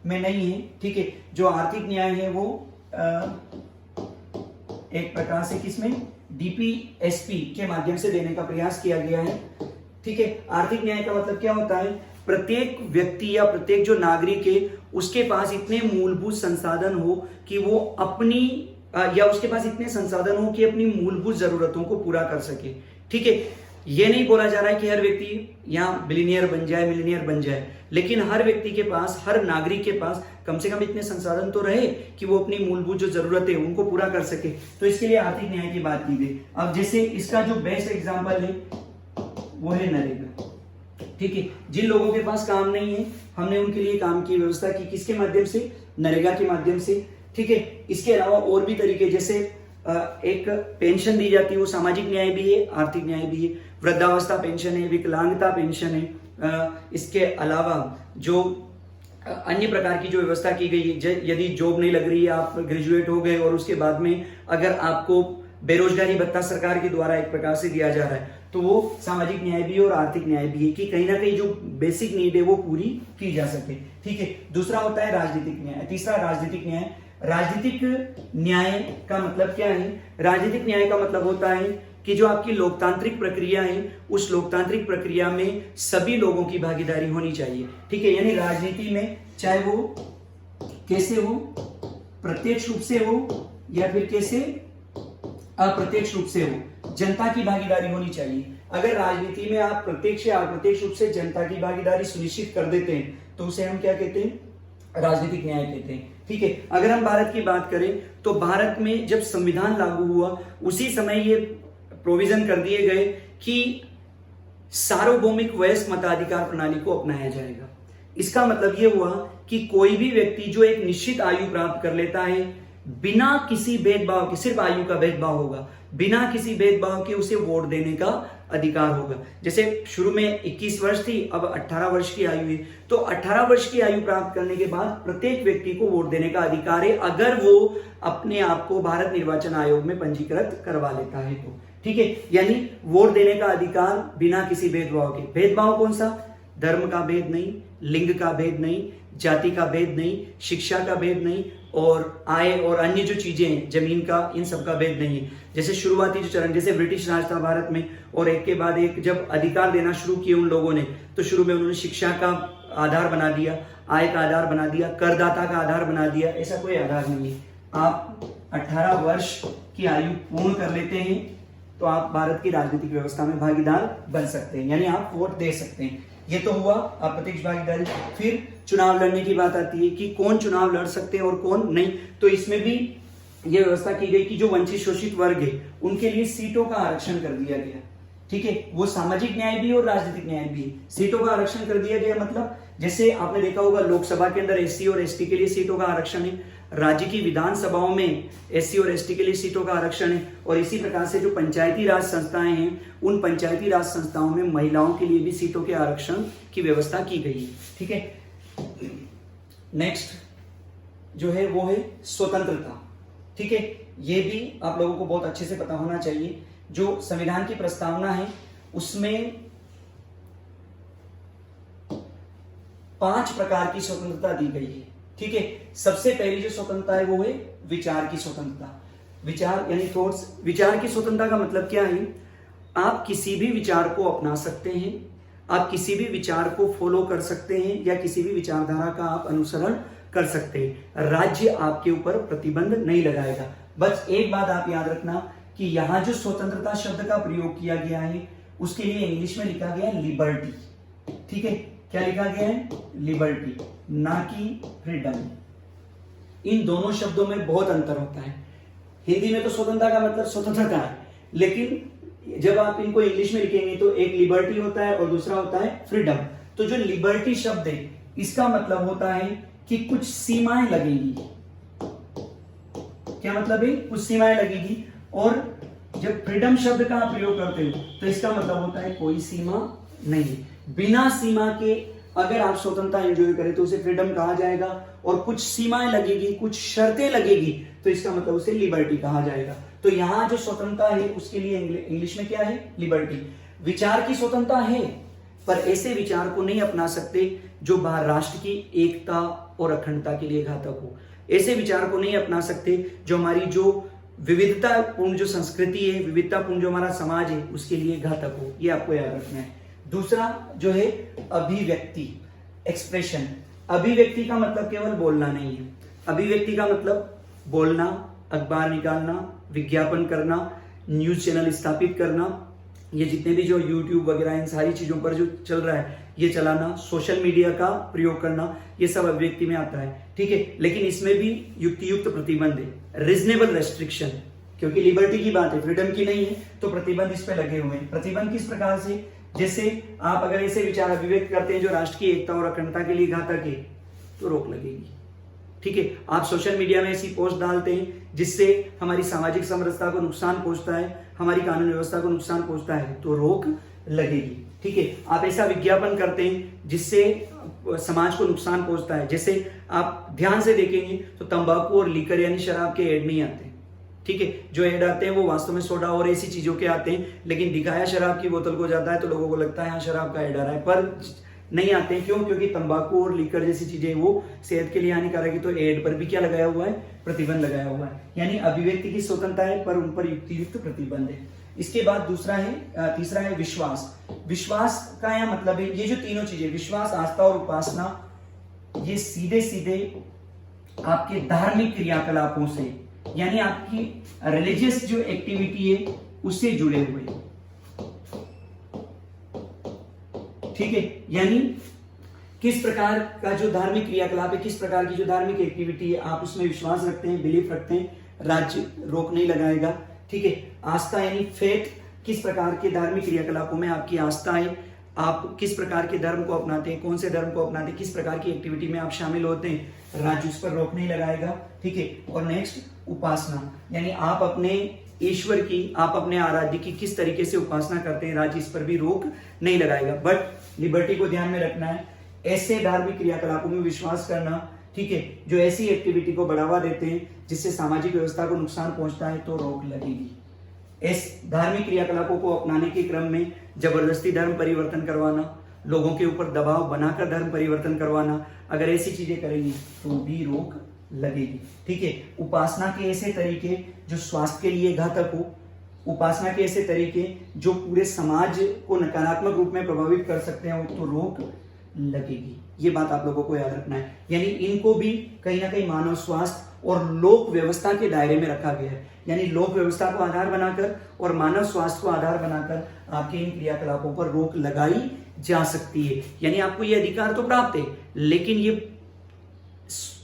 में नहीं है। ठीक है, जो आर्थिक न्याय है वो एक प्रकार से किसमें? डीपीएसपी के माध्यम से देने का प्रयास किया गया है। ठीक है, आर्थिक न्याय का मतलब क्या होता है? प्रत्येक व्यक्ति या प्रत्येक जो नागरिक है उसके पास इतने मूलभूत संसाधन हो कि वो अपनी या उसके पास इतने संसाधन हो कि अपनी मूलभूत जरूरतों को पूरा कर सके। ठीक है, ये नहीं बोला जा रहा है कि हर व्यक्ति यहाँ बिलियनियर बन जाए, मिलियनियर बन जाए, लेकिन हर व्यक्ति के पास, हर नागरिक के पास कम से कम इतने संसाधन तो रहे कि वो अपनी मूलभूत जो जरूरत है उनको पूरा कर सके। तो इसके लिए आर्थिक न्याय की बात की गई। अब जैसे इसका जो बेस्ट एग्जांपल है वो है नरेगा। ठीक है, जिन लोगों के पास काम नहीं है हमने उनके लिए काम की व्यवस्था की, किसके माध्यम से? नरेगा के माध्यम से। ठीक है, इसके अलावा और भी तरीके, जैसे एक पेंशन दी जाती है वो सामाजिक न्याय भी है, आर्थिक न्याय भी है। वृद्धावस्था पेंशन है, विकलांगता पेंशन है। इसके अलावा जो अन्य प्रकार की जो व्यवस्था की गई है, यदि जॉब नहीं लग रही है, आप ग्रेजुएट हो गए और उसके बाद में अगर आपको बेरोजगारी भत्ता सरकार के द्वारा एक प्रकार से दिया जा रहा है तो वो सामाजिक न्याय भी है और आर्थिक न्याय भी है कि कहीं ना कहीं जो बेसिक नीड है वो पूरी की जा सके। ठीक है, दूसरा होता है राजनीतिक न्याय। तीसरा राजनीतिक न्याय। राजनीतिक न्याय का मतलब क्या है? राजनीतिक न्याय का मतलब होता है कि जो आपकी लोकतांत्रिक प्रक्रिया है उस लोकतांत्रिक प्रक्रिया में सभी लोगों की भागीदारी होनी चाहिए। ठीक है, यानी राजनीति में चाहे वो कैसे हो, प्रत्यक्ष रूप से हो या फिर कैसे अप्रत्यक्ष रूप से हो, जनता की भागीदारी होनी चाहिए। अगर राजनीति में आप प्रत्यक्ष या अप्रत्यक्ष रूप से जनता की भागीदारी सुनिश्चित कर देते हैं तो उसे हम क्या कहते हैं? राजनीतिक न्याय कहते हैं। ठीक है, अगर हम भारत की बात करें तो भारत में जब संविधान लागू हुआ उसी समय ये प्रोविजन कर दिए गए कि सार्वभौमिक वयस्क मताधिकार प्रणाली को अपनाया जाएगा। इसका मतलब यह हुआ कि कोई भी व्यक्ति जो एक निश्चित आयु प्राप्त कर लेता है बिना किसी भेदभाव के, सिर्फ आयु का भेदभाव होगा, बिना किसी भेदभाव के उसे वोट देने का अधिकार होगा। जैसे शुरू में 21 वर्ष थी, अब 18 वर्ष की आयु है, तो 18 वर्ष की आयु प्राप्त करने के बाद प्रत्येक व्यक्ति को वोट देने का अधिकार है, अगर वो अपने आप को भारत निर्वाचन आयोग में पंजीकृत करवा लेता है तो। ठीक है, यानी वोट देने का अधिकार बिना किसी भेदभाव के। भेदभाव कौन सा? धर्म का भेद नहीं, लिंग का भेद नहीं, जाति का भेद नहीं, शिक्षा का भेद नहीं, और आय और अन्य जो चीजें हैं, जमीन का, इन सब का भेद नहीं है। जैसे शुरुआती जो चरण, जैसे ब्रिटिश राज था भारत में, और एक के बाद एक जब अधिकार देना शुरू किए उन लोगों ने, तो शुरू में उन्होंने शिक्षा का आधार बना दिया, आय का आधार बना दिया, करदाता का आधार बना दिया। ऐसा कोई आधार नहीं है। आप 18 वर्ष की आयु पूर्ण कर लेते हैं तो आप भारत की राजनीतिक व्यवस्था में भागीदार बन सकते हैं, यानी आप वोट दे सकते हैं। ये तो हुआ अप्रत्यक्ष भागीदारी। फिर चुनाव लड़ने की बात आती है कि कौन चुनाव लड़ सकते हैं और कौन नहीं। तो इसमें भी ये व्यवस्था की गई कि जो वंचित शोषित वर्ग है उनके लिए सीटों का आरक्षण कर दिया गया। ठीक है, वो सामाजिक न्याय भी और राजनीतिक न्याय भी। सीटों का आरक्षण कर दिया गया मतलब, जैसे आपने देखा होगा लोकसभा के अंदर एससी और एसटी के लिए सीटों का आरक्षण है, राज्य की विधानसभाओं में एससी और एसटी के लिए सीटों का आरक्षण है, और इसी प्रकार से जो पंचायती राज संस्थाएं हैं उन पंचायती राज संस्थाओं में महिलाओं के लिए भी सीटों के आरक्षण की व्यवस्था की गई है। ठीक है, नेक्स्ट जो है वो है स्वतंत्रता। ठीक है, ये भी आप लोगों को बहुत अच्छे से पता होना चाहिए। जो संविधान की प्रस्तावना है उसमें 5 प्रकार की स्वतंत्रता दी गई है। ठीक है, सबसे पहली जो स्वतंत्रता है वो है विचार की स्वतंत्रता। विचार यानी थॉट्स। विचार की स्वतंत्रता का मतलब क्या है? आप किसी भी विचार को अपना सकते हैं, आप किसी भी विचार को फॉलो कर सकते हैं, या किसी भी विचारधारा का आप अनुसरण कर सकते हैं। राज्य आपके ऊपर प्रतिबंध नहीं लगाएगा। बस एक बात आप याद रखना कि यहां जो स्वतंत्रता शब्द का प्रयोग किया गया है उसके लिए इंग्लिश में लिखा गया है लिबर्टी। ठीक है, क्या लिखा गया है? लिबर्टी, ना कि फ्रीडम। इन दोनों शब्दों में बहुत अंतर होता है। हिंदी में तो स्वतंत्रता का मतलब स्वतंत्रता है, लेकिन जब आप इनको इंग्लिश में लिखेंगे तो एक लिबर्टी होता है और दूसरा होता है फ्रीडम। तो जो लिबर्टी शब्द है इसका मतलब होता है कि कुछ सीमाएं लगेगी। क्या मतलब है? कुछ सीमाएं लगेगी। और जब फ्रीडम शब्द का प्रयोग करते हो तो इसका मतलब होता है कोई सीमा नहीं। बिना सीमा के अगर आप स्वतंत्रता एंजॉय करें तो उसे फ्रीडम कहा जाएगा, और कुछ सीमाएं लगेगी, कुछ शर्तें लगेगी तो इसका मतलब उसे लिबर्टी कहा जाएगा। तो यहां जो स्वतंत्रता है उसके लिए इंग्लिश में क्या है? लिबर्टी। विचार की स्वतंत्रता है, पर ऐसे विचार को नहीं अपना सकते जो राष्ट्र की एकता और अखंडता के लिए घातक हो। ऐसे विचार को नहीं अपना सकते जो हमारी जो विविधतापूर्ण जो संस्कृति है, विविधतापूर्ण जो हमारा समाज है उसके लिए घातक हो। ये आपको याद रखना है। दूसरा जो है अभिव्यक्ति, एक्सप्रेशन। अभिव्यक्ति का मतलब केवल बोलना नहीं है। अभिव्यक्ति का मतलब बोलना, अखबार निकालना, विज्ञापन करना, न्यूज चैनल स्थापित करना, ये जितने भी जो यूट्यूब वगैरह इन सारी चीजों पर जो चल रहा है ये चलाना, सोशल मीडिया का प्रयोग करना, ये सब अभिव्यक्ति में आता है। ठीक है, लेकिन इसमें भी युक्तियुक्त प्रतिबंध है, रीजनेबल रेस्ट्रिक्शन, क्योंकि लिबर्टी की बात है, फ्रीडम की नहीं है, तो प्रतिबंध इस पे लगे हुए हैं। प्रतिबंध किस प्रकार से? जैसे आप अगर ऐसे विचार अभिव्यक्त करते हैं जो राष्ट्र की एकता और अखंडता के लिए घातक है तो रोक लगेगी। ठीक है, आप सोशल मीडिया में ऐसी पोस्ट डालते हैं जिससे हमारी सामाजिक समरसता को नुकसान पहुंचता है, हमारी कानून व्यवस्था को नुकसान पहुंचता है तो रोक लगेगी। ठीक है, आप ऐसा विज्ञापन करते हैं जिससे समाज को नुकसान पहुंचता है, जैसे आप ध्यान से देखेंगे तो तंबाकू और लीकर यानी शराब के ऐड नहीं आते। ठीक है, जो ऐड आते हैं वो वास्तव में सोडा और ऐसी चीजों के आते हैं, लेकिन दिखाया शराब की बोतल को जाता है तो लोगों को लगता है हाँ शराब का ऐड आ रहा है, पर नहीं आते हैं। क्यों? क्योंकि तंबाकू और लीकर जैसी चीजें वो सेहत के लिए हानिकारक है, तो ऐड पर भी क्या लगाया हुआ है? प्रतिबंध लगाया हुआ है। यानी अभिव्यक्ति की स्वतंत्रता है पर उन पर युक्तियुक्त प्रतिबंध है। इसके बाद तीसरा है विश्वास। विश्वास का यह मतलब है, ये जो तीनों चीजें विश्वास, आस्था और उपासना, ये सीधे सीधे आपके धार्मिक क्रियाकलापों से यानी आपकी रिलीजियस जो एक्टिविटी है उससे जुड़े हुए। ठीक है, यानी किस प्रकार का जो धार्मिक क्रियाकलाप है, किस प्रकार की जो धार्मिक एक्टिविटी है, आप उसमें विश्वास रखते हैं, बिलीफ रखते हैं, राज्य रोक नहीं लगाएगा। ठीक है, आस्था यानी फेथ, किस प्रकार के धार्मिक क्रियाकलापों में आपकी आस्था है, आप किस प्रकार के धर्म को अपनाते हैं, कौन से धर्म को अपनाते हैं, किस प्रकार की एक्टिविटी में आप शामिल होते हैं, राज्य उस पर रोक नहीं लगाएगा। ठीक है। और नेक्स्ट उपासना, यानी आप अपने ईश्वर की, आप अपने आराध्य की किस तरीके से उपासना करते हैं, राज्य इस पर भी रोक नहीं लगाएगा। बट लिबर्टी को ध्यान में रखना है, ऐसे धार्मिक क्रियाकलापों में विश्वास करना, ठीक है, जो ऐसी एक्टिविटी को बढ़ावा देते हैं जिससे सामाजिक व्यवस्था को नुकसान पहुंचता है, तो रोक लगेगी। इस धार्मिक क्रियाकलापों को अपनाने के क्रम में जबरदस्ती धर्म परिवर्तन करवाना, लोगों के ऊपर दबाव बनाकर धर्म परिवर्तन करवाना, अगर ऐसी चीजें करेंगी तो भी रोक लगेगी। ठीक है। उपासना के ऐसे तरीके जो स्वास्थ्य के लिए घातक हो, उपासना के ऐसे तरीके जो पूरे समाज को नकारात्मक रूप में प्रभावित कर सकते हैं, तो रोक लगेगी। ये बात आप लोगों को याद रखना है। यानी इनको भी कहीं ना कहीं मानव स्वास्थ्य और लोक व्यवस्था के दायरे में रखा गया है। यानी लोक व्यवस्था को आधार बनाकर और मानव स्वास्थ्य को आधार बनाकर आपके इन क्रियाकलापों पर रोक लगाई जा सकती है। यानी आपको ये अधिकार तो प्राप्त है, लेकिन ये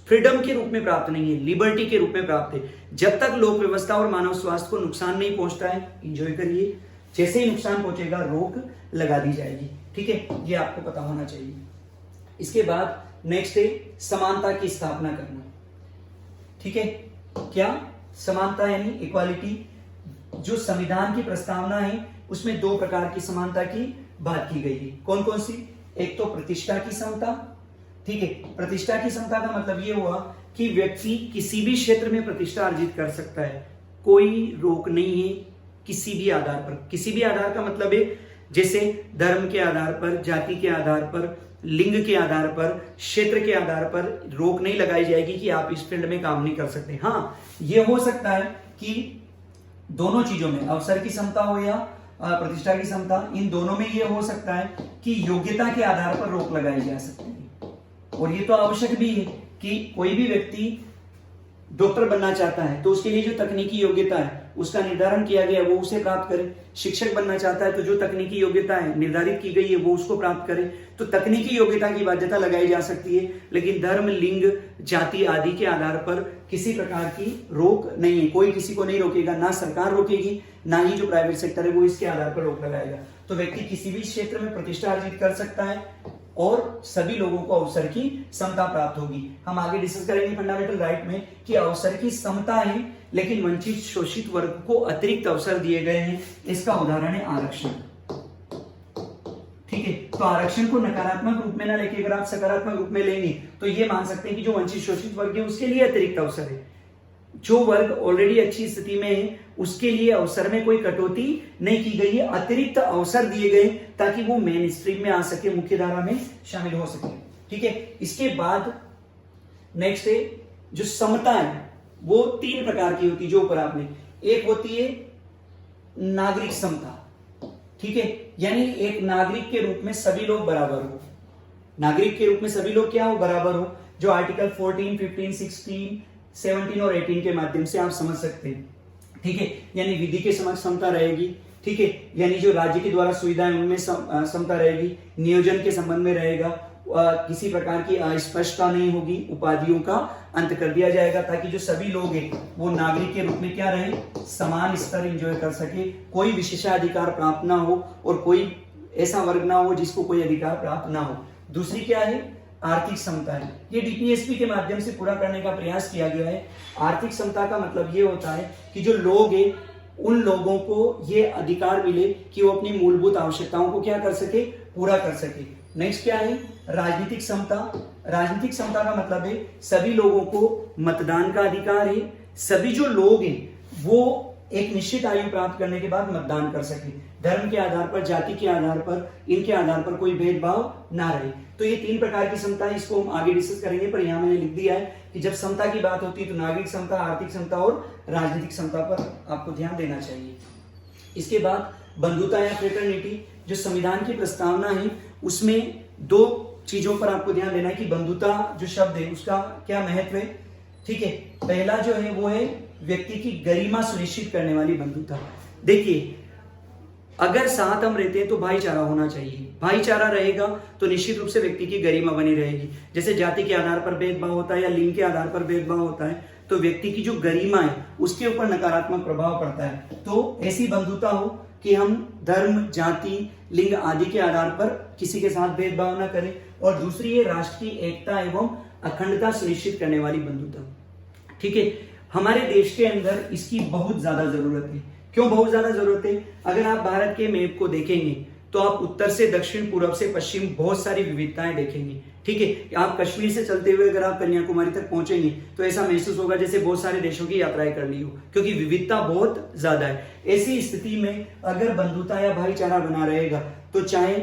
फ्रीडम के रूप में प्राप्त नहीं है, लिबर्टी के रूप में प्राप्त है। जब तक लोक व्यवस्था और मानव स्वास्थ्य को नुकसान नहीं पहुंचता है, एंजॉय करिए। जैसे ही नुकसान पहुंचेगा, रोक लगा दी जाएगी। ठीक है, ये आपको पता होना चाहिए। इसके बाद नेक्स्ट है समानता की स्थापना करना। ठीक है, क्या समानता यानी इक्वालिटी। जो संविधान की प्रस्तावना है उसमें दो प्रकार की समानता की बात की गई है। कौन कौन सी? एक तो प्रतिष्ठा की समता। ठीक है, प्रतिष्ठा की समता का मतलब ये हुआ कि व्यक्ति किसी भी क्षेत्र में प्रतिष्ठा अर्जित कर सकता है, कोई रोक नहीं है किसी भी आधार पर। किसी भी आधार का मतलब है जैसे धर्म के आधार पर, जाति के आधार पर, लिंग के आधार पर, क्षेत्र के आधार पर रोक नहीं लगाई जाएगी कि आप इस फील्ड में काम नहीं कर सकते। हाँ, यह हो सकता है कि दोनों चीजों में, अवसर की समता हो या प्रतिष्ठा की समता, इन दोनों में यह हो सकता है कि योग्यता के आधार पर रोक लगाई जा सकती है। और ये तो आवश्यक भी है कि कोई भी व्यक्ति डॉक्टर बनना चाहता है तो उसके लिए जो तकनीकी योग्यता है उसका निर्धारण किया गया वो उसे प्राप्त करे। शिक्षक बनना चाहता है तो जो तकनीकी योग्यता है निर्धारित की गई है वो उसको प्राप्त करे। तो तकनीकी योग्यता की बाध्यता लगाई जा सकती है, लेकिन धर्म, लिंग, जाति आदि के आधार पर किसी प्रकार की रोक नहीं है। कोई किसी को नहीं रोकेगा, ना सरकार रोकेगी, ना ही जो प्राइवेट सेक्टर है वो इसके आधार पर रोक लगाएगा। तो व्यक्ति किसी भी क्षेत्र में प्रतिष्ठा अर्जित कर सकता है और सभी लोगों को अवसर की समता प्राप्त होगी। हम आगे डिस्कस करेंगे फंडामेंटल राइट में कि अवसर की समता है, लेकिन वंचित शोषित वर्ग को अतिरिक्त अवसर दिए गए हैं। इसका उदाहरण है आरक्षण। ठीक है, तो आरक्षण को नकारात्मक रूप में ना लेके अगर आप सकारात्मक रूप में लेंगे तो ये मान सकते हैं कि जो वंचित शोषित वर्ग है उसके लिए अतिरिक्त अवसर है। जो वर्ग ऑलरेडी अच्छी स्थिति में है उसके लिए अवसर में कोई कटौती नहीं की गई है, अतिरिक्त अवसर दिए गए ताकि वो मेन स्ट्रीम में आ सके, मुख्य धारा में शामिल हो सके। ठीक है, इसके बाद नेक्स्ट है जो समता है वो तीन प्रकार की होती है जो ऊपर आपने, एक होती है नागरिक समता। ठीक है, यानी एक नागरिक के रूप में सभी लोग बराबर हो। नागरिक के रूप में सभी लोग क्या हो? बराबर हो, जो आर्टिकल 14, 15, 16, 17 और 18 के माध्यम से आप समझ सकते हैं। ठीक है, यानी विधि के समक्ष समता रहेगी। ठीक है, यानी जो राज्य के द्वारा सुविधाएं उनमें समता रहेगी, नियोजन के संबंध में रहेगा, किसी प्रकार की अस्पष्टता नहीं होगी, उपाधियों का अंत कर दिया जाएगा ताकि जो सभी लोग हैं वो नागरिक के रूप में क्या रहे? समान स्तर एंजॉय कर सके, कोई विशेषाधिकार प्राप्त ना हो और कोई ऐसा वर्ग ना हो जिसको कोई अधिकार प्राप्त ना हो। दूसरी क्या है? आर्थिक समता है। ये डीपीएसपी के माध्यम से पूरा करने का प्रयास किया गया है। आर्थिक समता का मतलब ये होता है कि जो लोग हैं उन लोगों को ये अधिकार मिले कि वो अपनी मूलभूत आवश्यकताओं को क्या कर सके? पूरा कर सके। नेक्स्ट क्या है? राजनीतिक समता। राजनीतिक समता का मतलब है सभी लोगों को मतदान का अधिकार है। सभी जो लोग हैं वो एक निश्चित आयु प्राप्त करने के बाद मतदान कर सके। धर्म के आधार पर, जाति के आधार पर, इनके आधार पर कोई भेदभाव ना रहे। तो ये तीन प्रकार की समता है, इसको हम आगे डिस्कस करेंगे, पर यहाँ मैंने लिख दिया है कि जब समता की बात होती है तो नागरिक समता, आर्थिक समता और राजनीतिक समता पर आपको ध्यान देना चाहिए। इसके बाद बंधुता या फ्रेटर्निटी, जो संविधान की प्रस्तावना है उसमें दो चीजों पर आपको ध्यान देना है कि बंधुता जो शब्द है उसका क्या महत्व है। ठीक है, पहला जो है वो है व्यक्ति की गरिमा सुनिश्चित करने वाली बंधुता। देखिए, अगर साथ हम रहते हैं तो भाईचारा होना चाहिए। भाईचारा रहेगा तो निश्चित रूप से व्यक्ति की गरिमा बनी रहेगी। जैसे जाति के आधार पर भेदभाव होता है या लिंग के आधार पर भेदभाव होता है तो व्यक्ति की जो गरिमा है उसके ऊपर नकारात्मक प्रभाव पड़ता है। तो ऐसी बंधुता हो कि हम धर्म, जाति, लिंग आदि के आधार पर किसी के साथ भेदभाव न करें, और दूसरी है राष्ट्र की एकता एवं अखंडता सुनिश्चित करने वाली बंधुता। ठीक है, हमारे देश के अंदर इसकी बहुत ज्यादा जरूरत है। क्यों बहुत ज्यादा जरूरत है? अगर आप भारत के मैप को देखेंगे तो आप उत्तर से दक्षिण, पूर्व से पश्चिम बहुत सारी विविधताएं देखेंगे। ठीक है, आप कश्मीर से चलते हुए अगर आप कन्याकुमारी तक पहुंचेंगे तो ऐसा महसूस होगा जैसे बहुत सारे देशों की यात्राएं कर ली हो, क्योंकि विविधता बहुत ज्यादा है। ऐसी स्थिति में अगर बंधुता या भाईचारा बना रहेगा तो चाहे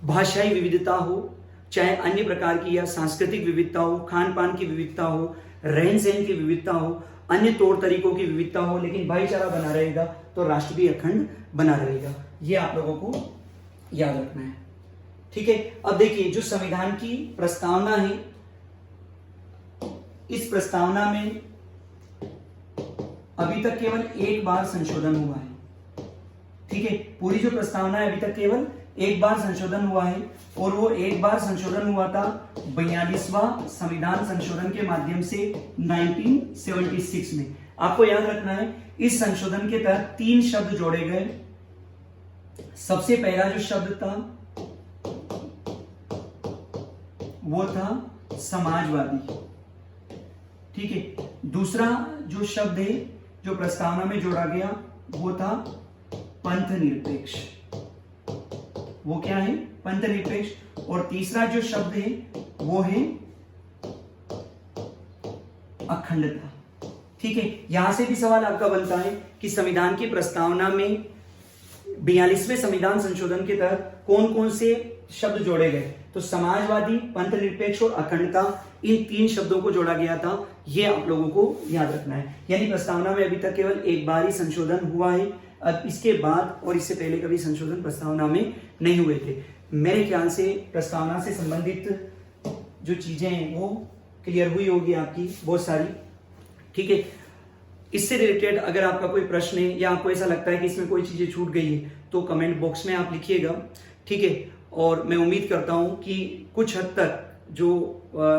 भाषाई विविधता हो, चाहे अन्य प्रकार की या सांस्कृतिक विविधता हो, खान पान की विविधता हो, रहन सहन की विविधता हो, अन्य तौर तरीकों की विविधता हो, लेकिन भाईचारा बना रहेगा तो राष्ट्र भी अखंड बना रहेगा। ये आप लोगों को याद रखना है। ठीक है, अब देखिए जो संविधान की प्रस्तावना है, इस प्रस्तावना में अभी तक केवल एक बार संशोधन हुआ है। ठीक है, पूरी जो प्रस्तावना है अभी तक केवल एक बार संशोधन हुआ है, और वो एक बार संशोधन हुआ था 42वां संविधान संशोधन के माध्यम से 1976 में। आपको याद रखना है इस संशोधन के तहत 3 शब्द जोड़े गए। सबसे पहला जो शब्द था वो था समाजवादी। ठीक है, दूसरा जो शब्द है जो प्रस्तावना में जोड़ा गया वो था पंथ निरपेक्ष। वो क्या है? पंथ निरपेक्ष। और तीसरा जो शब्द है वो है अखंडता। ठीक है, यहां से भी सवाल आपका बनता है कि संविधान की प्रस्तावना में 42वें संविधान संशोधन के तहत कौन कौन से शब्द जोड़े गए? तो समाजवादी, पंथ निरपेक्ष और अखंडता, इन 3 शब्दों को जोड़ा गया था। ये आप लोगों को याद रखना है। यानी प्रस्तावना में अभी तक केवल एक बार ही संशोधन हुआ है। अब इसके बाद और इससे पहले कभी संशोधन प्रस्तावना में नहीं हुए थे। मेरे ख्याल से प्रस्तावना से संबंधित जो चीजें हैं वो क्लियर हुई होगी आपकी बहुत सारी। ठीक है, इससे रिलेटेड अगर आपका कोई प्रश्न है या आपको ऐसा लगता है कि इसमें कोई चीजें छूट गई है तो कमेंट बॉक्स में आप लिखिएगा। ठीक है, और मैं उम्मीद करता हूं कि कुछ हद तक जो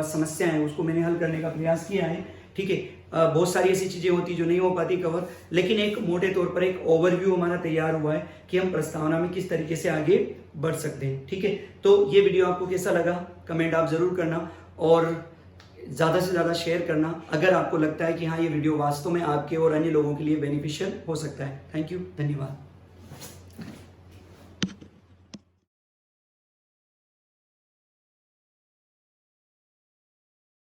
समस्या है उसको मैंने हल करने का प्रयास किया है। ठीक है, बहुत सारी ऐसी चीजें होती जो नहीं हो पाती कवर, लेकिन एक मोटे तौर पर एक ओवरव्यू हमारा तैयार हुआ है कि हम प्रस्तावना में किस तरीके से आगे बढ़ सकते हैं। ठीक है, तो ये वीडियो आपको कैसा लगा कमेंट आप जरूर करना, और ज्यादा से ज्यादा शेयर करना अगर आपको लगता है कि हाँ ये वीडियो वास्तव में आपके और अन्य लोगों के लिए बेनिफिशियल हो सकता है। थैंक यू, धन्यवाद।